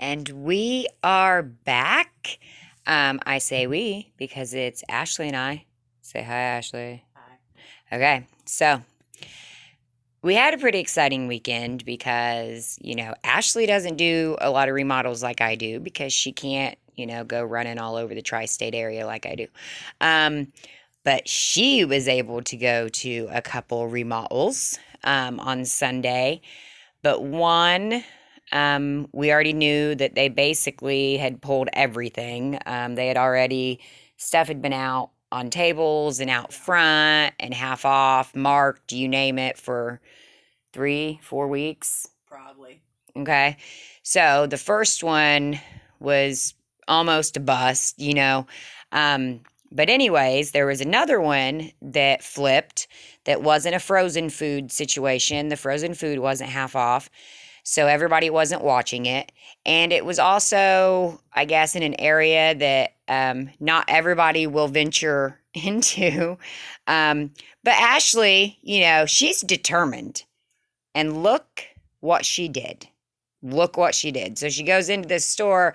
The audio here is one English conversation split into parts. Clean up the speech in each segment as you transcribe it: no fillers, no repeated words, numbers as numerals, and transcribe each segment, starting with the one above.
And we are back. I say we because it's Ashley and I. Say hi, Ashley. Hi. Okay, so we had a pretty exciting weekend because, Ashley doesn't do a lot of remodels like I do because she can't, go running all over the tri-state area like I do. But she was able to go to a couple remodels on Sunday. But one, we already knew that they basically had pulled everything. They had already, stuff had been out on tables and out front and half off, marked, you name it, for 3-4 weeks. Probably. Okay. So the first one was almost a bust. But anyways, there was another one that flipped that wasn't a frozen food situation. The frozen food wasn't half off. So everybody wasn't watching it. And it was also, I guess, in an area that not everybody will venture into. But Ashley, she's determined. And look what she did. Look what she did. So she goes into this store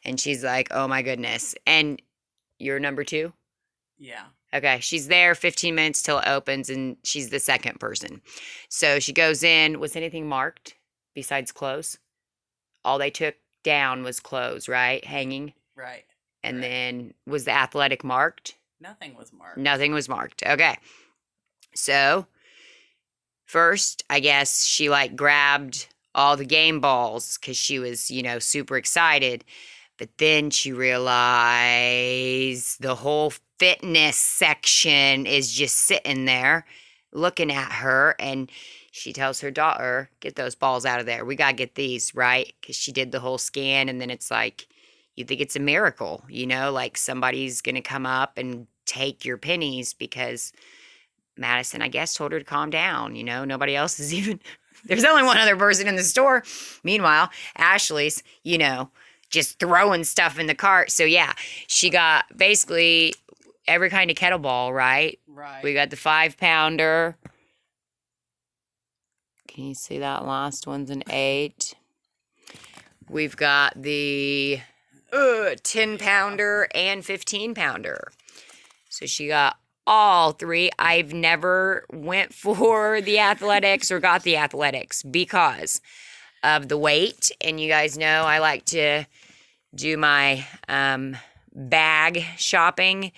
and she's like, oh my goodness. And you're number 2? Yeah. Okay. She's there 15 minutes till it opens and she's the second person. So she goes in. Was anything marked besides clothes? All they took down was clothes, right? Hanging. Right. And Right. then was the athletic marked? Nothing was marked. Nothing was marked. Okay. So first, I guess she grabbed all the game balls because she was, super excited. But then she realized the whole fitness section is just sitting there looking at her. And she tells her daughter, get those balls out of there. We got to get these, right? Because she did the whole scan. And then it's like, you think it's a miracle, like somebody's going to come up and take your pennies because Madison, I guess, told her to calm down. Nobody else is even, there's only one other person in the store. Meanwhile, Ashley's, just throwing stuff in the cart. So yeah, she got basically every kind of kettlebell, right? Right. We got the 5-pounder. Can you see that last one's an 8? We've got the 10-pounder and 15-pounder. So she got all 3. I've never went for the athletics or got the athletics because of the weight. And you guys know I like to do my bag shopping.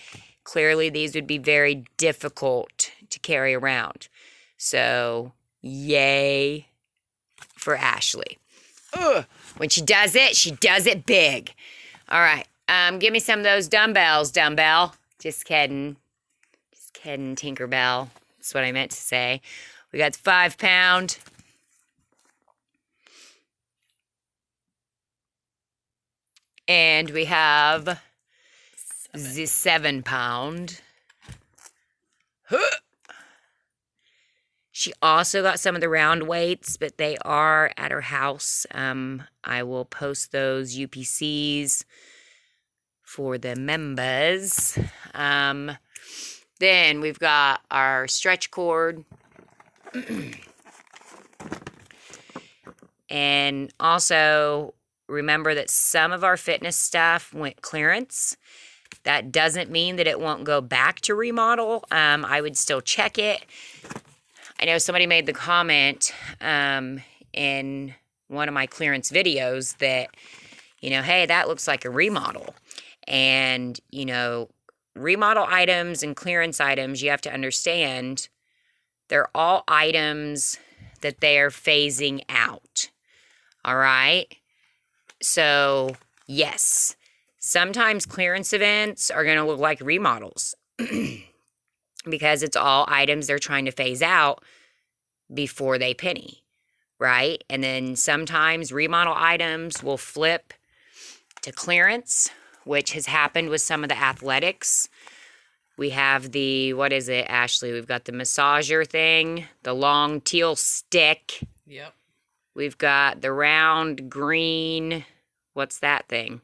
Clearly, these would be very difficult to carry around. So, yay for Ashley. Ugh. When she does it big. All right. Give me some of those dumbbells, dumbbell. Just kidding. Just kidding, Tinkerbell. That's what I meant to say. We got the 5-pound. And we have the 7-pound. She also got some of the round weights, but they are at her house. I will post those UPCs for the members. Then we've got our stretch cord. And also remember that some of our fitness stuff went clearance. That doesn't mean that it won't go back to remodel. I would still check it. I know somebody made the comment in one of my clearance videos that, hey, that looks like a remodel. And, remodel items and clearance items, you have to understand, they're all items that they are phasing out. All right? So, yes, sometimes clearance events are going to look like remodels because it's all items they're trying to phase out before they penny, right? And then sometimes remodel items will flip to clearance, which has happened with some of the athletics. We have the, what is it, Ashley? We've got the massager thing, the long teal stick. Yep. We've got the round green, what's that thing?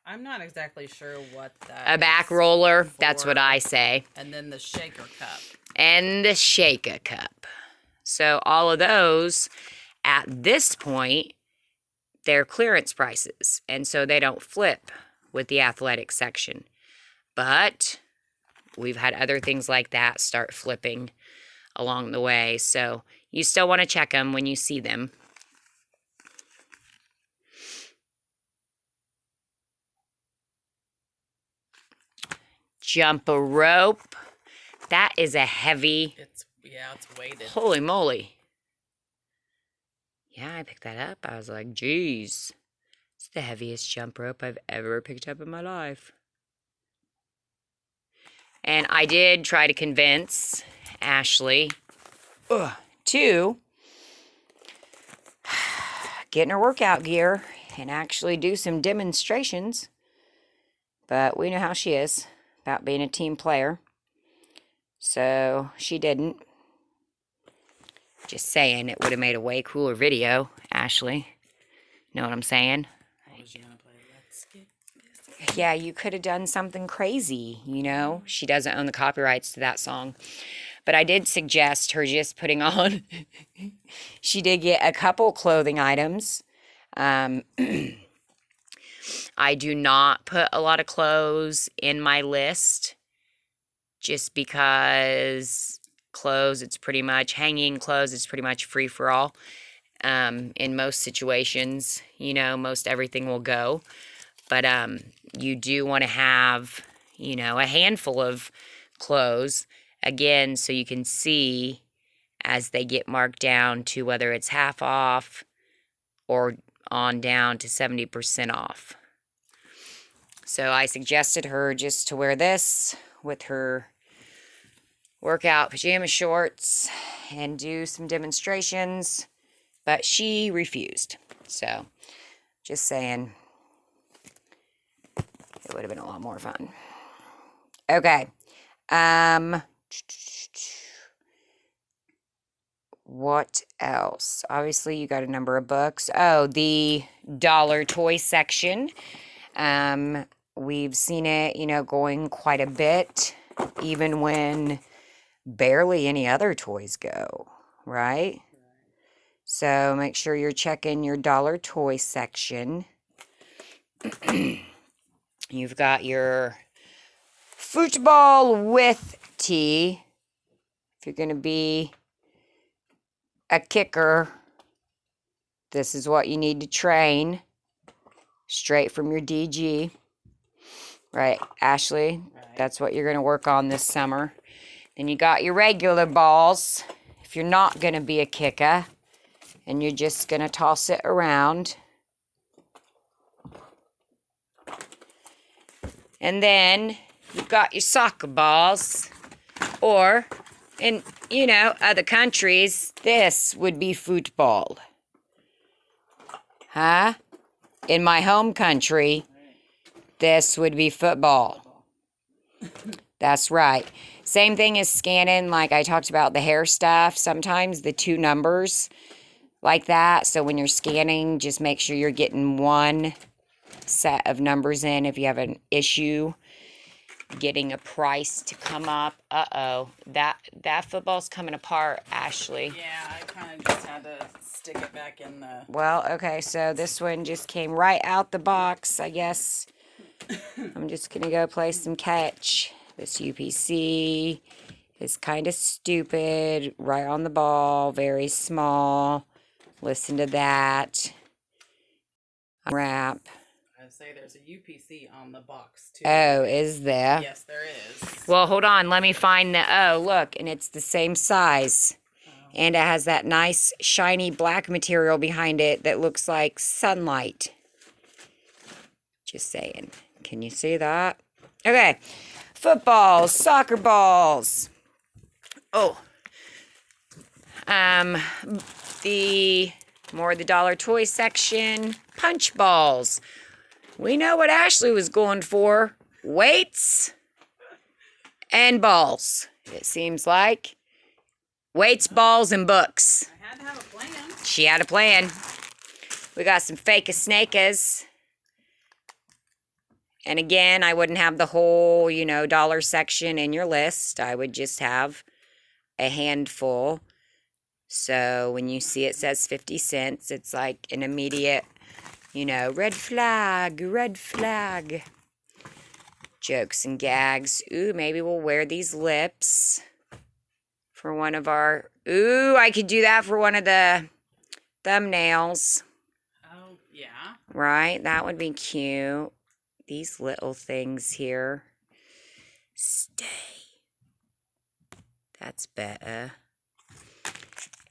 I'm not exactly sure what that A back roller, that's what I say. And then the shaker cup. And the shaker cup. So all of those, at this point, they're clearance prices, and so they don't flip with the athletic section. But we've had other things like that start flipping along the way, so you still want to check them when you see them. Jump a rope. That is a heavy. It's weighted. Holy moly. Yeah, I picked that up. I was like, geez. It's the heaviest jump rope I've ever picked up in my life. And I did try to convince Ashley to get in her workout gear and actually do some demonstrations. But we know how she is about being a team player. So she didn't. Just saying, it would have made a way cooler video, Ashley. Know what I'm saying? What was you gonna play? Let's get busy. Yeah, you could have done something crazy, you know? She doesn't own the copyrights to that song. But I did suggest her just putting on... She did get a couple clothing items. I do not put a lot of clothes in my list just because clothes, it's pretty much hanging clothes, it's pretty much free for all. In most situations, you know, most everything will go. But you do want to have, you know, a handful of clothes, again, so you can see as they get marked down to whether it's half off or on down to 70% off. So I suggested her just to wear this with her workout pajama shorts and do some demonstrations, but she refused. So just saying, it would have been a lot more fun. Okay. What else? Obviously, you got a number of books. Oh, the dollar toy section. We've seen it, you know, going quite a bit, even when barely any other toys go, right? So make sure you're checking your dollar toy section. You've got your football with tee. If you're going to be a kicker, this is what you need to train. Straight from your DG. Right, Ashley? Right. That's what you're going to work on this summer. Then you got your regular balls. If you're not going to be a kicker, and you're just going to toss it around. And then you've got your soccer balls. Or, in, you know, other countries, this would be football. Huh? In my home country, this would be football. That's right. Same thing as scanning, like I talked about the hair stuff. Sometimes the two numbers like that. So when you're scanning, just make sure you're getting one set of numbers in. If you have an issue getting a price to come up, that football's coming apart, Ashley. Yeah, I kind of just had to stick it back in the... Well, okay, so this one just came right out the box, I guess. I'm just going to go play some catch. This UPC is kind of stupid, right on the ball, very small. Listen to that. Wrap. I say there's a UPC on the box, too. Oh, is there? Yes, there is. Well, hold on. Let me find the... Oh, look, and it's the same size. And it has that nice, shiny black material behind it that looks like sunlight. Just saying. Can you see that? Okay. Footballs, soccer balls. Oh. The dollar toy section, punch balls. We know what Ashley was going for. Weights and balls. It seems like. Weights, balls, and books. I had to have a plan. She had a plan. We got some fake-a-snake-as. And again, I wouldn't have the whole, you know, dollar section in your list. I would just have a handful. So when you see it says 50 cents, it's like an immediate You know, red flag, red flag. Jokes and gags. Ooh, maybe we'll wear these lips for one of our... Ooh, I could do that for one of the thumbnails. Oh, yeah. Right? That would be cute. These little things here. Stay. That's better.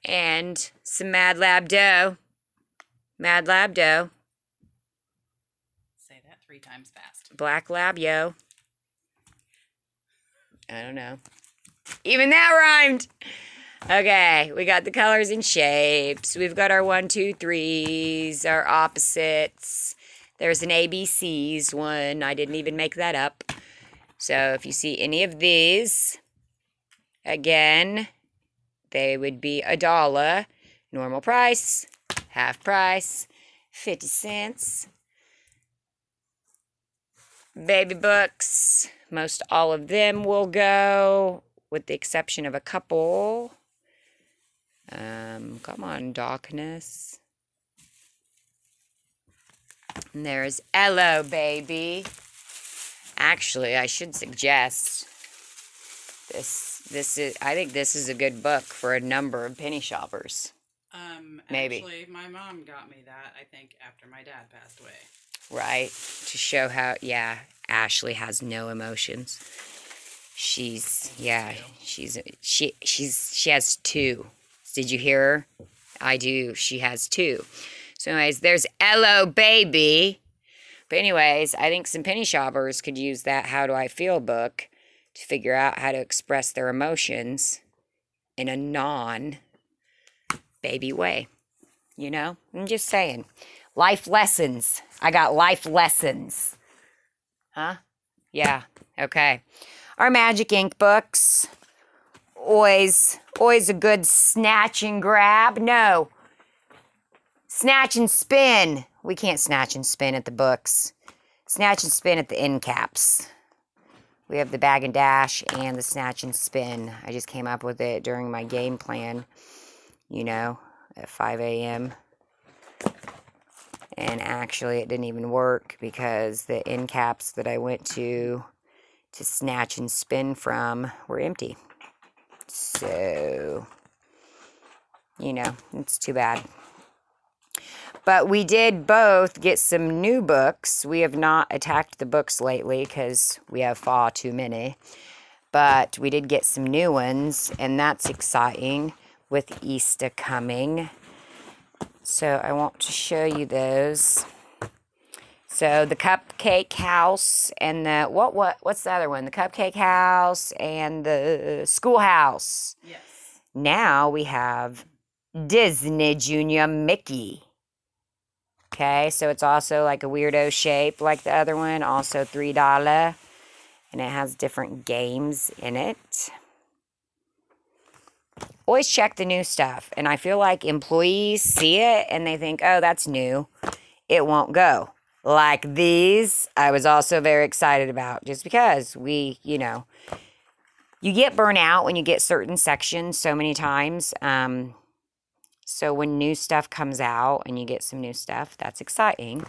And some Mad Lab dough. Mad Lab dough. Say that 3 times fast. Black Lab, yo. I don't know. Even that rhymed. Okay, we got the colors and shapes. We've got our 1, 2, 3s, our opposites. There's an ABCs one. I didn't even make that up. So if you see any of these, again, they would be $1. Normal price, half price, 50 cents. Baby books, most all of them will go, with the exception of a couple. Come on, Darkness. And there's Hello, baby. Actually, I should suggest I think this is a good book for a number of penny shoppers. Maybe. Actually, my mom got me that, I think, after my dad passed away. Right? To show how, yeah, Ashley has no emotions. She has 2. Did you hear her? I do. She has 2. So anyways, there's Hello, baby. But anyways, I think some penny shoppers could use that How Do I Feel book to figure out how to express their emotions in a non-baby way. You know? I'm just saying. Life lessons. I got life lessons. Huh? Yeah. Okay. Our Magic Ink books. Always a good snatch and grab. No. Snatch and spin. We can't snatch and spin at the books. Snatch and spin at the end caps. We have the bag and dash and the snatch and spin. I just came up with it during my game plan, you know, at 5 a.m. And actually it didn't even work because the end caps that I went to snatch and spin from were empty. So, you know, it's too bad. But we did both get some new books. We have not attacked the books lately because we have far too many. But we did get some new ones, and that's exciting with Easter coming. So I want to show you those. So the Cupcake House and the what's the other one? The Cupcake House and the Schoolhouse. Yes. Now we have Disney Junior Mickey. Okay, so it's also like a weirdo shape like the other one, also $3. And it has different games in it. Always check the new stuff. And I feel like employees see it and they think, oh, that's new. It won't go. Like these, I was also very excited about just because you know, you get burnt out when you get certain sections so many times. So when new stuff comes out and you get some new stuff, that's exciting.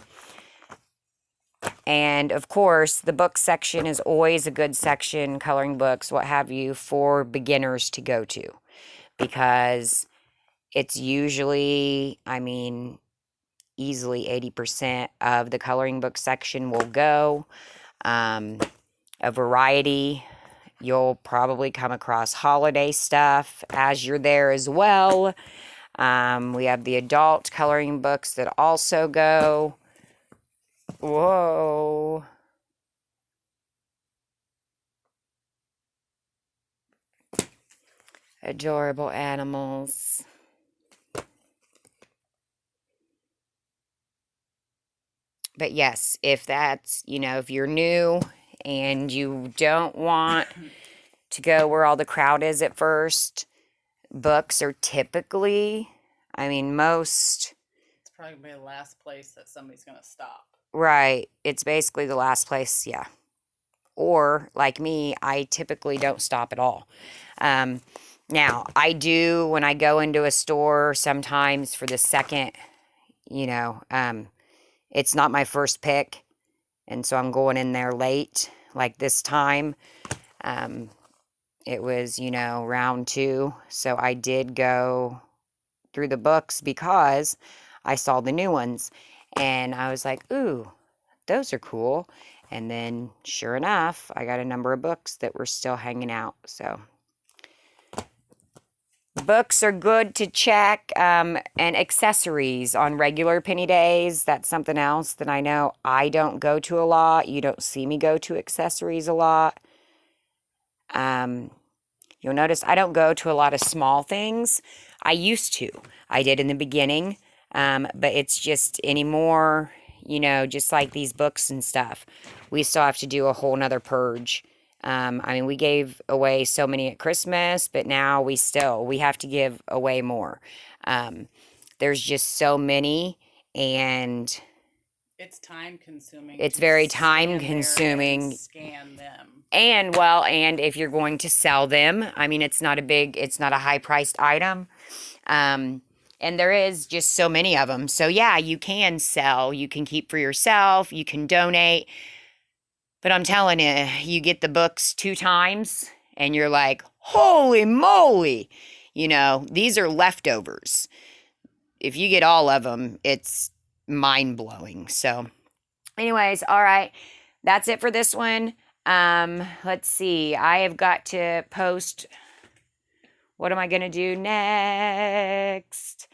And of course, the book section is always a good section, coloring books, what have you, for beginners to go to. Because it's usually, I mean, easily 80% of the coloring book section will go. A variety. You'll probably come across holiday stuff as you're there as well. We have the adult coloring books that also go. Whoa. Adorable animals. But yes, if that's, you know, if you're new and you don't want to go where all the crowd is at first, books are typically, I mean, most... It's probably going to be the last place that somebody's going to stop. Right. It's basically the last place, yeah. Or, like me, I typically don't stop at all. Now, I do when I go into a store sometimes for the second, you know, it's not my first pick. And so I'm going in there late, like this time. It was, round 2. So I did go through the books because I saw the new ones. And I was like, ooh, those are cool. And then sure enough, I got a number of books that were still hanging out. So books are good to check, and accessories on regular penny days. That's something else that I know I don't go to a lot. You don't see me go to accessories a lot. You'll notice I don't go to a lot of small things. I used to. I did in the beginning, but it's just anymore, just like these books and stuff. We still have to do a whole nother purge. We gave away so many at Christmas, but now we have to give away more. There's just so many, and it's time consuming. It's very time consuming. Scan them. And if you're going to sell them, it's not a high priced item. And there is just so many of them. So yeah, you can sell, you can keep for yourself, you can donate. But I'm telling you, you get the books 2 times and you're like, holy moly, these are leftovers. If you get all of them, it's mind blowing. So anyways, all right, that's it for this one. Let's see. I have got to post. What am I going to do next?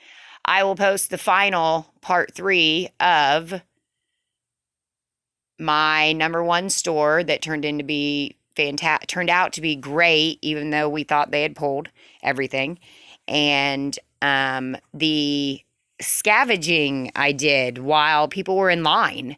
I will post the final part 3 of my number 1 store that turned out to be great, even though we thought they had pulled everything. And the scavenging I did while people were in line.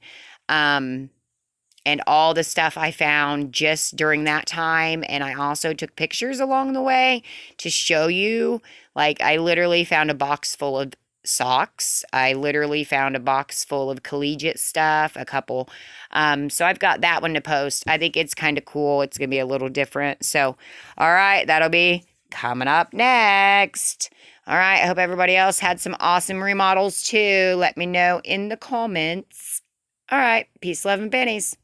And all the stuff I found just during that time. And I also took pictures along the way to show you. Like, I literally found a box full of socks. I literally found a box full of collegiate stuff, a couple. So I've got that one to post. I think it's kind of cool. It's going to be a little different. So, all right, that'll be coming up next. All right, I hope everybody else had some awesome remodels too. Let me know in the comments. All right, peace, love, and pennies.